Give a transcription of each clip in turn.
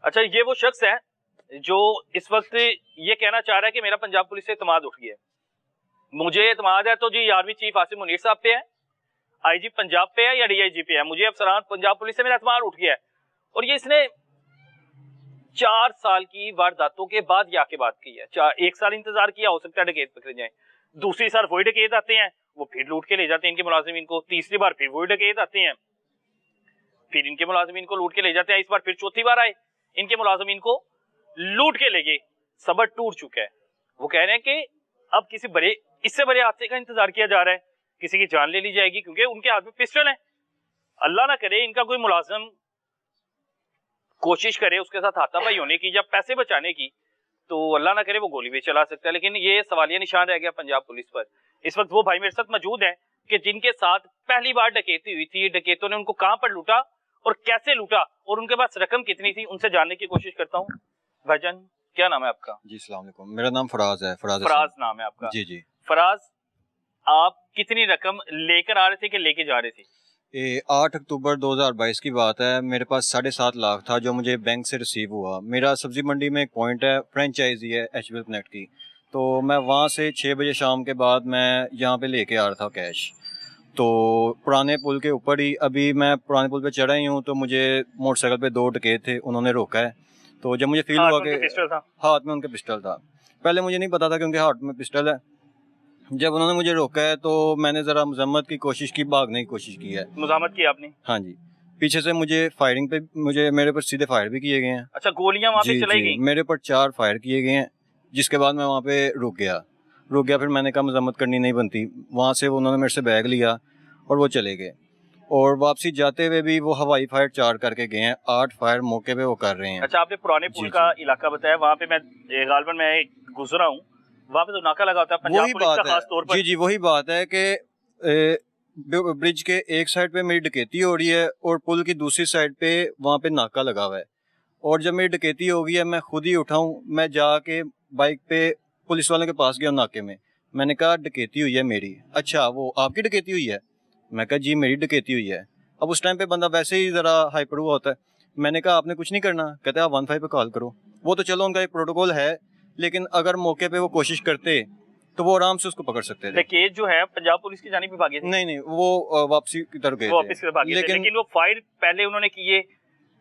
अच्छा, ये वो शख्स है जो इस वक्त ये कहना चाह रहा है कि मेरा पंजाब पुलिस से इत्मीनान उठ गया। मुझे इत्मीनान है तो जी आर्मी चीफ आसिम मुनीर साहब पे है, आईजी पंजाब पे है या डीआईजी पे है। मुझे अफसरान पंजाब पुलिस से मेरा इत्मीनान उठ गया है। और ये इसने 4 साल की वारदातों के बाद ये आके बात की है। 1 साल इंतजार किया, हो सकता है डकैत पकड़े जाए। दूसरी साल वही डकैत आते हैं, वो फिर लूट के ले जाते हैं इनके मुलाजिमीन को। तीसरी बार फिर वही डकैत आते हैं, फिर इनके मुलाजिमीन को लूट के ले जाते हैं। इस बार फिर चौथी बार आए, इनके मुलाजिमीन को लूट के ले गए। सबर टूट चुका है। वो कह रहे हैं कि अब किसी बड़े इससे बड़े हादसे का इंतजार किया जा रहा है, किसी की जान ले ली जाएगी, क्योंकि उनके हाथ में पिस्टल है। अल्लाह ना करे इनका कोई मुलाजिम कोशिश करे उसके साथ हाथापाई होने की या पैसे बचाने की, तो अल्लाह ना करे वो गोली भी चला सकता है। लेकिन ये सवालिया निशान रह गया पंजाब पुलिस पर। इस वक्त वो भाई मेरे साथ मौजूद है कि जिनके साथ पहली बार डकैती हुई थी, डकैतों ने उनको कहां पर लूटा और कैसे लूटा और उनके पास रकम कितनी थी, उनसे जानने की कोशिश करता हूँ। भाईजान, क्या नाम है आपका? जी अस्सलाम वालेकुम, मेरा नाम फराज है। फराज नाम है आपका? जी जी। फराज, आप कितनी रकम लेकर आ रहे थे कि लेके जा रहे थे? 8 अक्टूबर 2022 की बात है। मेरे पास 7.5 लाख था जो मुझे बैंक से रिसीव हुआ। मेरा सब्जी मंडी में एक पॉइंट है, फ्रेंचाइजी है एचबीएल कनेक्ट की, तो मैं वहाँ से 6 बजे शाम के बाद मैं यहाँ पे लेके आ रहा था कैश। तो पुराने पुल के ऊपर ही, अभी मैं पुराने पुल पे चढ़ा ही हूँ, तो मुझे मोटरसाइकिल पे 2 डकैत थे, उन्होंने रोका है। तो जब मुझे फील हुआ कि हाथ में उनके पिस्टल था, पहले मुझे नहीं पता था कि उनके हाथ में पिस्टल है। जब उन्होंने मुझे रोका है तो मैंने ज़रा मजम्मत की कोशिश की, भागने की कोशिश की है। मजम्मत की आपने? हाँ जी। पीछे से मुझे फायरिंग पे मेरे पर सीधे फायर भी किए गए हैं। अच्छा, गोलियां वहाँ पे चलाई गई? मेरे पर 4 फायर किए गए हैं, जिसके बाद मैं वहाँ पे रुक गया। फिर मैंने कहा मजम्मत करनी नहीं बनती। वहाँ से उन्होंने मेरे से बैग लिया और वो चले गए। और वापसी जाते हुए भी वो हवाई फायर 4 करके गए हैं। 8 फायर मौके पे वो कर रहे हैं। अच्छा, आपने पुराने पुल का इलाका बताया, वहाँ पे मैं गालबन में गुजरा हूँ, वहाँ पे तो नाका लगा होता है पंजाब पुलिस का खास तौर पर। जी जी, वही बात है कि ब्रिज के एक साइड पे मेरी डकैती हो रही है और पुल की दूसरी साइड पे वहाँ पे नाका लगा हुआ है। और जब मेरी डकैती हो गई है, मैं खुद ही उठाऊँ, मैं जाके बाइक पे पुलिस वालों के पास गया नाके में। मैंने कहा डकैती हुई है मेरी। अच्छा, वो आपकी डकैती हुई है? मैं कहा जी मेरी डकैती हुई है। अब उस टाइम पे बंदा वैसे ही ज़रा हाइपर हुआ होता है। मैंने कहा आपने कुछ नहीं करना? कहते आप 15 पे कॉल करो। वो तो चलो उनका एक प्रोटोकॉल है, लेकिन अगर मौके पे वो कोशिश करते तो वो आराम से उसको पकड़ सकते थे। डकैत जो है पंजाब पुलिस की जानिब भागे थे? नहीं, वो वापसी की तरफ गए थे। लेकिन वो फायर पहले उन्होंने किए,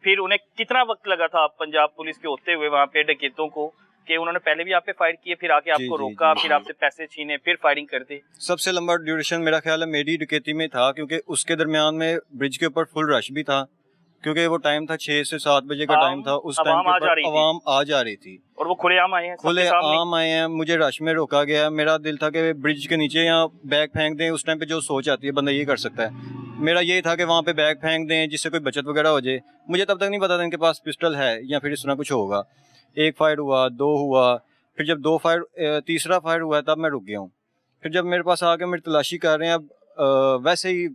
फिर उन्हें कितना वक्त लगा था पंजाब पुलिस के होते हुए वहाँ पे डकैतों को, कि उन्होंने पहले भी आप पे फायर किए, फिर आके आपको रोका, फिर आपसे पैसे छीने, फिर फायरिंग करते? सबसे लंबा ड्यूरेशन मेरा ख्याल है मेरी डकैती में था, क्योंकि उसके दरमियान में ब्रिज के ऊपर फुल रश भी था, क्योंकि वो टाइम था 6 से 7 बजे का टाइम था। उस टाइम के ऊपर आवाम आ जा रही थी और वो खुलेआम आए हैं। मुझे रश में रोका गया। मेरा दिल था कि ब्रिज के नीचे या बैग फेंक दें। उस टाइम पे जो सोच आती है बंदा ये कर सकता है। मेरा ये था कि वहाँ पे बैग फेंक दें जिससे कोई बचत वगैरह हो जाए। मुझे तब तक नहीं पता था इनके पास पिस्टल है या फिर इस तरह कुछ होगा। 1 फायर हुआ, 2 हुआ, फिर जब 2 फायर, तीसरा फायर हुआ तब मैं रुक गया हूँ। फिर जब मेरे पास आके मेरी तलाशी कर रहे हैं, अब वैसे ही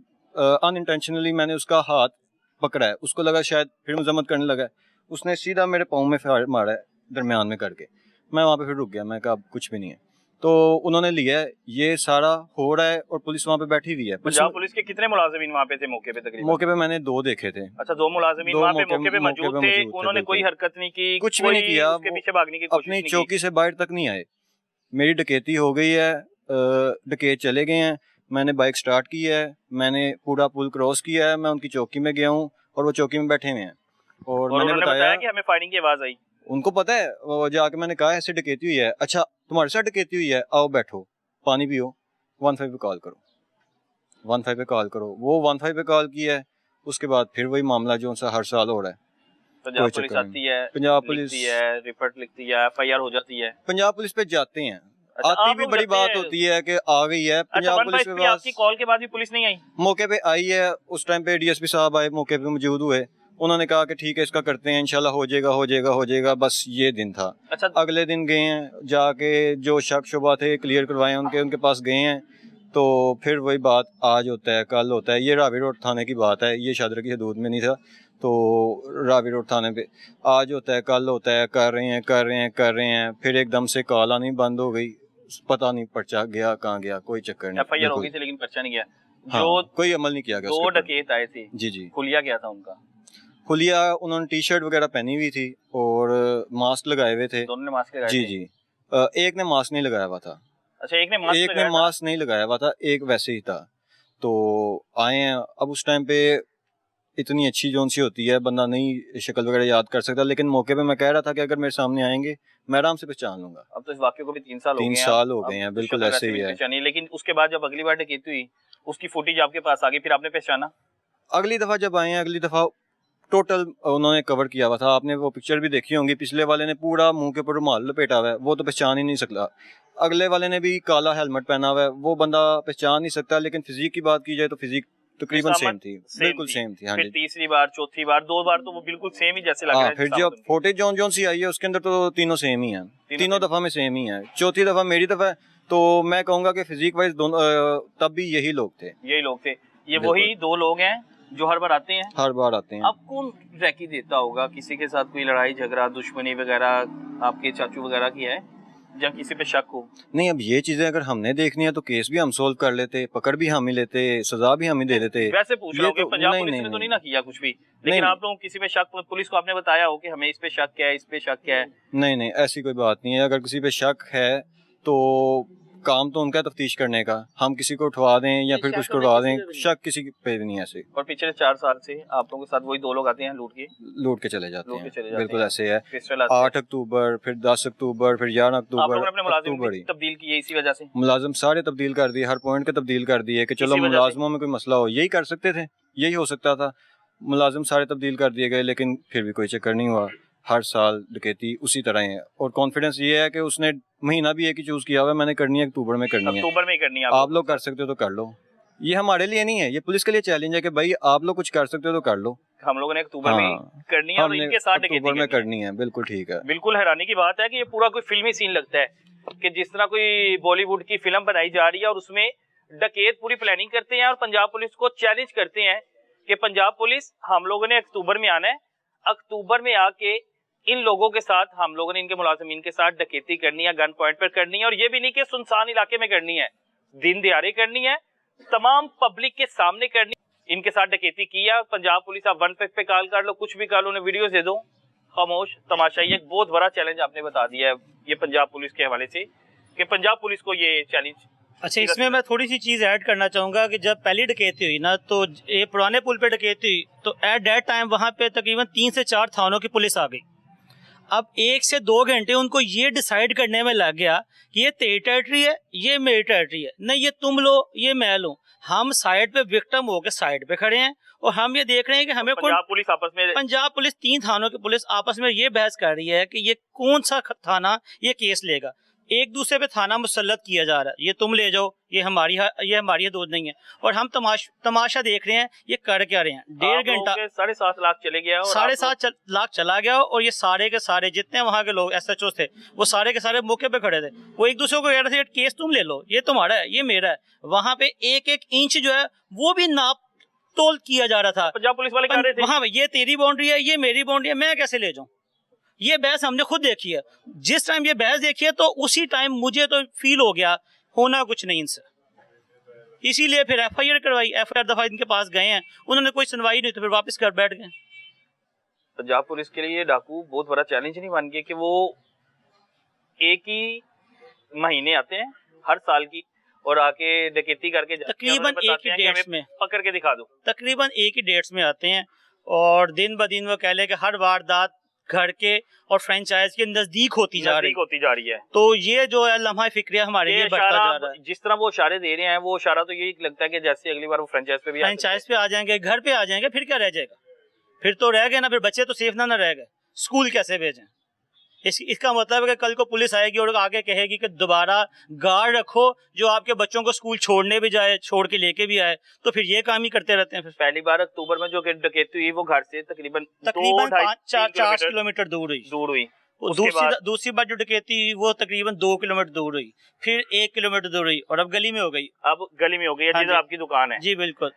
अनइंटेंशनली मैंने उसका हाथ पकड़ा है, उसको लगा शायद, फिर मजम्मत करने लगा है, उसने सीधा मेरे पाँव में फायर मारा है दरमियान में करके। मैं वहाँ पे फिर रुक गया, मैं कहा अब कुछ भी नहीं है। तो उन्होंने लिया है, ये सारा हो रहा है और पुलिस वहाँ पे बैठी हुई है। पंजाब पुलिस के कितने मुलाजिमीन वहाँ पे थे मौके पे? तकरीबन मौके पे मैंने 2 देखे थे। अच्छा, 2 मुलाजिमीन वहाँ पे मौके पे मौजूद थे। उन्होंने कोई हरकत नहीं की, कुछ भी नहीं किया, उसके पीछे भागने की कोशिश नहीं की, अपनी चौकी से बाहर तक नहीं आए। मेरी डकैती हो गई है, डकैत चले गए हैं, मैंने बाइक स्टार्ट की है, मैंने पूरा पुल क्रॉस किया है, मैं उनकी चौकी में गया हूँ और वो चौकी में बैठे हुए हैं। और मैंने बताया कि हमें फायरिंग की आवाज आई। उनको पता है, वो जाके मैंने कहा ऐसे डकैती हुई है। अच्छा, तुम्हारे साथ डकैती हुई है, आओ बैठो, पानी पियो, 15 पे कॉल करो, 15 पे कॉल करो। वो 15 पे कॉल किया है। उसके बाद फिर वही मामला जो सा हर साल हो रहा है। पंजाब पुलिस आती है, पंजाब पुलिस है, रिपोर्ट लिखती है, एफआईआर हो जाती है, पंजाब पुलिस पे जाते हैं। आती भी बड़ी बात होती है कि आ गई है पंजाब पुलिस के पास। आपकी कॉल के बाद भी पुलिस नहीं आई? मौके पे आई है, उस टाइम पे डीएसपी साहब आए, मौके पे मौजूद हुए, उन्होंने कहा कि ठीक है इसका करते हैं, इंशाल्लाह हो जाएगा। बस ये दिन था। अच्छा, अगले दिन गए हैं, जाके जो शक शुबा थे क्लियर करवाए, उनके पास गए हैं। तो फिर वही बात, आज होता है कल होता है। ये रावी रोड थाने की बात है, ये शादर की हदूद में नहीं था। तो रावी रोड थाने पे आज होता है कल होता है, कर रहे हैं, फिर एकदम से कॉल आनी बंद हो गई। पता नहीं पर्चा गया कहाँ गया, कोई चक्कर नहीं। एफआईआर हो गई थी लेकिन पर्चा नहीं गया। हाँ, कोई अमल नहीं किया गया। 2 डकैत आए थे। जी, खुलिया क्या था उनका? हुलिया उन्होंने टी शर्ट वगैरह पहनी हुई थी और मास्क लगाए हुए थे। दोनों ने मास्क लगाए जी थे? जी। एक ने मास्क नहीं लगाया हुआ था। अच्छा, एक ने मास्क एक ने लगाया था? मास्क नहीं लगाया हुआ था, एक वैसे ही था। तो आए हैं, अब उस टाइम पे इतनी अच्छी जोन सी होती है, बंदा नहीं शक्ल वगैरह याद कर सकता, लेकिन मौके पे मैं कह रहा था कि अगर मेरे सामने आएंगे मैं आराम से पहचान लूंगा। अब तो इस वाक्य को भी 3 साल हो 3 गए हैं। साल हो अब गए हैं, तो बिल्कुल शक्ल ऐसे वैसे ही भी है। पहचानी, लेकिन उसके बाद जब अगली बार डकैती हुई उसकी फुटेज आपके पास आ गई, फिर आपने पहचाना? अगली दफा जब आए हैं, अगली दफा टोटल उन्होंने कवर किया हुआ था। आपने वो पिक्चर भी देखी होंगी, पिछले वाले ने पूरा मुंह के ऊपर रुमाल लपेटा हुआ है, वो तो पहचान ही नहीं सकता। अगले वाले ने भी काला हेलमेट पहना हुआ है, वो बंदा पहचान नहीं सकता। लेकिन फिजिक की बात की जाए तो फिजिक तकरीबन सेम थी, बिल्कुल सेम थी। हाँ फिर जी। तीसरी बार, चौथी बार, 2 बार तो वो बिल्कुल सेम ही जैसे लग रहा हाँ, है। फिर जब फोटेज जौन जौन सी आई है उसके अंदर तो तीनों सेम ही हैं, तीनों दफा में सेम ही है। चौथी दफा मेरी दफा है, तो मैं कहूंगा कि फिजिक वाइज दोनों तब भी यही लोग थे। यही लोग थे। ये वही 2 लोग हैं जो हर बार आते हैं? हर बार आते हैं। अब कौन रैकी देता होगा? किसी के साथ कोई लड़ाई झगड़ा दुश्मनी वगैरह आपके चाचू वगैरह की है, या किसी पे शक हो? नहीं, अब ये चीजें अगर हमने देखनी है तो केस भी हम सोल्व कर लेते, पकड़ भी हम ही लेते, सजा भी हम ही दे देते। वैसे पूछ रहा हूँ कि तो पंजाब नहीं, पुलिस नहीं, ने तो नहीं, नहीं ना किया कुछ भी, लेकिन आप लोग किसी पे शक, पुलिस को आपने बताया हो कि हमें इस पे शक है, इस पे शक है? नहीं नहीं, ऐसी कोई बात नहीं है। अगर किसी पे शक है तो काम तो उनका तफ्तीश करने का, हम किसी को उठवा दें या फिर कुछ करवा दें, शक किसी पे भी नहीं। ऐसे और पिछले 4 साल से आप लोगों के साथ वही 2 लोग आते हैं लूट के चले जाते लूट के हैं, चले जाते बिल्कुल हैं। ऐसे है। पिस्टल आते हैं। 8 अक्टूबर, फिर 10 अक्टूबर, फिर 11 आप लोगों अक्टूबर, ने अपने मुलाजिम अक्टूबर भी ही तब्दील किए इसी वजह से? मुलाजिम सारे तब्दील कर दिए, हर पॉइंट के तब्दील कर दिए कि चलो इसी वजह से? मुलाजमों में कोई मसला हो, यही कर सकते थे, यही हो सकता था। मुलाजिम सारे तब्दील कर दिए गए, लेकिन फिर भी कोई चक्कर नहीं हुआ। हर साल डकैती उसी तरह है, और कॉन्फिडेंस ये है कि उसने महीना भी एक ही चूज किया हुआ है, मैंने करनी है अक्टूबर में करनी है। अक्टूबर में ही करनी है आप लोग कर सकते हो तो कर लो। ये हमारे लिए नहीं है, ये पुलिस के लिए चैलेंज है कि भाई आप लोग कुछ कर सकते हो तो कर लो। हम लोगों ने अक्टूबर में ही करनी है और हमने इनके साथ अक्टूबर में करनी है, बिल्कुल ठीक है। बिल्कुल हैरानी की बात है कि ये पूरा कोई फिल्मी सीन लगता है कि जिस तरह कोई बॉलीवुड की फिल्म बनाई जा रही है और उसमें डकैत पूरी प्लानिंग करते हैं और पंजाब पुलिस को चैलेंज करते हैं कि पंजाब पुलिस, हम लोगों ने अक्टूबर में आना है, अक्टूबर में आके इन लोगों के साथ, हम लोगों ने इनके मुलाजिमीन के साथ डकैती करनी है, गन पॉइंट पर करनी है, और ये भी नहीं कि सुनसान इलाके में करनी है, दिन दिहाड़े करनी है, तमाम पब्लिक के सामने करनी। इनके साथ डकैती किया पंजाब पुलिस, आप 1 पे कॉल कर लो, कुछ भी कर लो, उन्हें वीडियोस दे दो, खामोश तमाशा। ये एक बहुत बड़ा चैलेंज आपने बता दिया है ये पंजाब पुलिस के हवाले से कि पंजाब पुलिस को ये चैलेंज। अच्छा, इसमें मैं थोड़ी सी चीज़ ऐड करना चाहूँगा कि जब पहली डकैती हुई ना, तो ये पुराने पुल पे डकैती हुई, तो एट दैट टाइम वहाँ पे तकरीबन 3 से 4 थानों की पुलिस आ गई। अब 1 से 2 घंटे उनको ये डिसाइड करने में लग गया कि ये तेरी टेरिटरी है, ये मेरी टेरिटरी है, नहीं ये तुम लो, ये मैं लूँ। हम साइड पे विक्टिम होकर साइड पे खड़े हैं और हम ये देख रहे हैं कि हमें पंजाब पुलिस आपस में, पंजाब पुलिस 3 थानों की पुलिस आपस में ये बहस कर रही है कि ये कौन सा थाना ये केस लेगा। एक दूसरे पे थाना मुसल्लत किया जा रहा है, ये तुम ले जाओ, ये हमारी हदूद नहीं है, और हम तमाशा देख रहे हैं ये कर क्या रहे हैं। 1.5 घंटा 7.5 लाख चले गया, 7.5 लाख चला गया, और ये सारे के सारे जितने वहाँ के लोग SHO थे वो सारे के सारे मौके पे खड़े थे। वो एक दूसरे को कह रहे थे केस तुम ले लो, ये तुम्हारा है, ये मेरा है। वहाँ पे एक एक इंच जो है वो भी नाप तोल किया जा रहा था। पंजाब पुलिस वाले कह रहे थे वहाँ ये तेरी बाउंड्री है, ये मेरी बाउंड्री है, मैं कैसे ले जाऊँ। ये बहस हमने खुद देखी है। जिस टाइम ये बहस देखी है तो उसी टाइम मुझे तो फील हो गया होना कुछ नहीं इनसे, इसीलिए फिर FIR करवाई। FIR दफा इनके पास गए हैं, उन्होंने कोई सुनवाई नहीं, तो फिर वापस कर बैठ गए। पंजाब पुलिस के लिए ये डाकू बहुत बड़ा चैलेंज नहीं बन गया कि वो एक ही महीने आते हैं हर साल की और आके डकैती करके तकरीबन एक ही डेट्स में पकड़ के दिखा दो, तकरीबन एक ही डेट्स में आते हैं, और दिन ब दिन वो कह ले कि हर वारदात घर के और फ्रेंचाइज के नजदीक होती जा रही है। तो ये जो है लम्हा फिक्रिया हमारे लिए बढ़ता जा रहा है। जिस तरह वो इशारे दे रहे हैं, वो इशारा तो यही लगता है कि जैसे अगली बार वो फ्रेंचाइज पे आ जाएंगे, घर पे आ जाएंगे, फिर क्या रह जाएगा। फिर तो रह गए ना, फिर बच्चे तो सेफ ना रह गए, स्कूल कैसे भेजें। इसका मतलब है कि कल को पुलिस आएगी और आगे कहेगी कि दोबारा गार्ड रखो जो आपके बच्चों को स्कूल छोड़ने भी जाए, छोड़ के लेके भी आए, तो फिर ये काम ही करते रहते हैं। फिर पहली बार अक्टूबर में जो डकैती हुई वो घर से तकरीबन 4 किलोमीटर दूर हुई। दूसरी बार जो डकैती हुई वो तकरीबन 2 किलोमीटर दूर हुई, फिर 1 किलोमीटर दूर हुई, और अब गली में हो गई। जिधर आपकी दुकान है। जी बिल्कुल।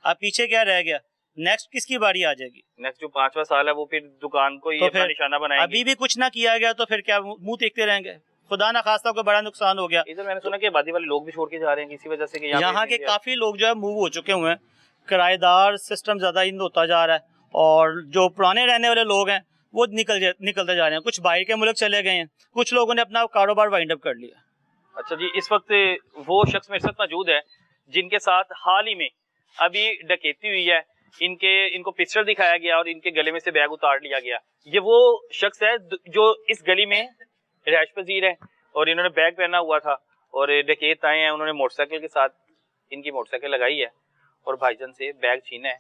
अब पीछे क्या रह गया, नेक्स्ट किसकी बारी आ जाएगी। नेक्स्ट जो 5वां साल है वो फिर दुकान को तो अपना निशाना बनाएंगे। अभी भी कुछ ना किया गया तो फिर क्या मुंह देखते रहेंगे। खुदा ना खास्ता को बड़ा नुकसान हो गया। इधर मैंने सुना कि आबादी वाले लोग भी छोड़ के जा रहे हैं किसी वजह से कि यहाँ के काफी लोग जो है मूव हो चुके हुए हैं, किराएदार सिस्टम ज्यादा इन होता जा रहा है, और जो पुराने रहने वाले लोग हैं वो निकलते जा रहे हैं। कुछ बाहर के मुल्क चले गए हैं, कुछ लोगों ने अपना कारोबार वाइंड अप कर लिया। अच्छा जी, इस वक्त वो शख्स मेरे साथ मौजूद है जिनके साथ हाल ही में अभी डकैती हुई है। इनको पिस्टल दिखाया गया और इनके गले में से बैग उतार लिया गया। ये वो शख्स है जो इस गली में रिहाइश पजीर है और इन्होंने बैग पहना हुआ था और डकैत आए हैं, उन्होंने मोटरसाइकिल के साथ इनकी मोटरसाइकिल लगाई है और भाईजान से बैग छीना है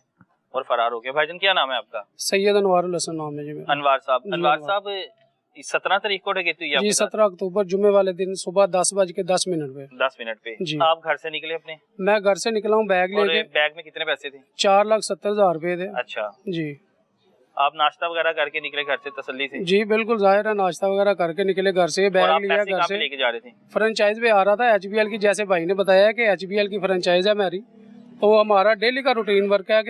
और फरार हो गया। भाईजान क्या नाम है आपका? सैयद अनवारुल हसन नाम है जी मेरा। अनवार साहब 17 तारीख को डकैती हुई जी 17 अक्टूबर जुमे वाले दिन सुबह 10:10 पे। 10 मिनट पे जी। आप घर से निकले अपने? मैं घर से निकला हूँ बैग और लेके। बैग में कितने पैसे थे? 4,70,000 रुपए थे। अच्छा जी। आप नाश्ता वगैरह करके निकले घर से तसल्ली से? जी बिल्कुल, जाहिर है नाश्ता वगैरह करके निकले घर से। और बैग आप लिया पैसे घर कहाँ पे से। लेके जा रहे थे? फ्रेंचाइज पे आ रहा था HBL की, जैसे भाई ने बताया कि HBL की फ्रेंचाइज है मेरी, तो हमारा डेली का रूटीन वर्क है कि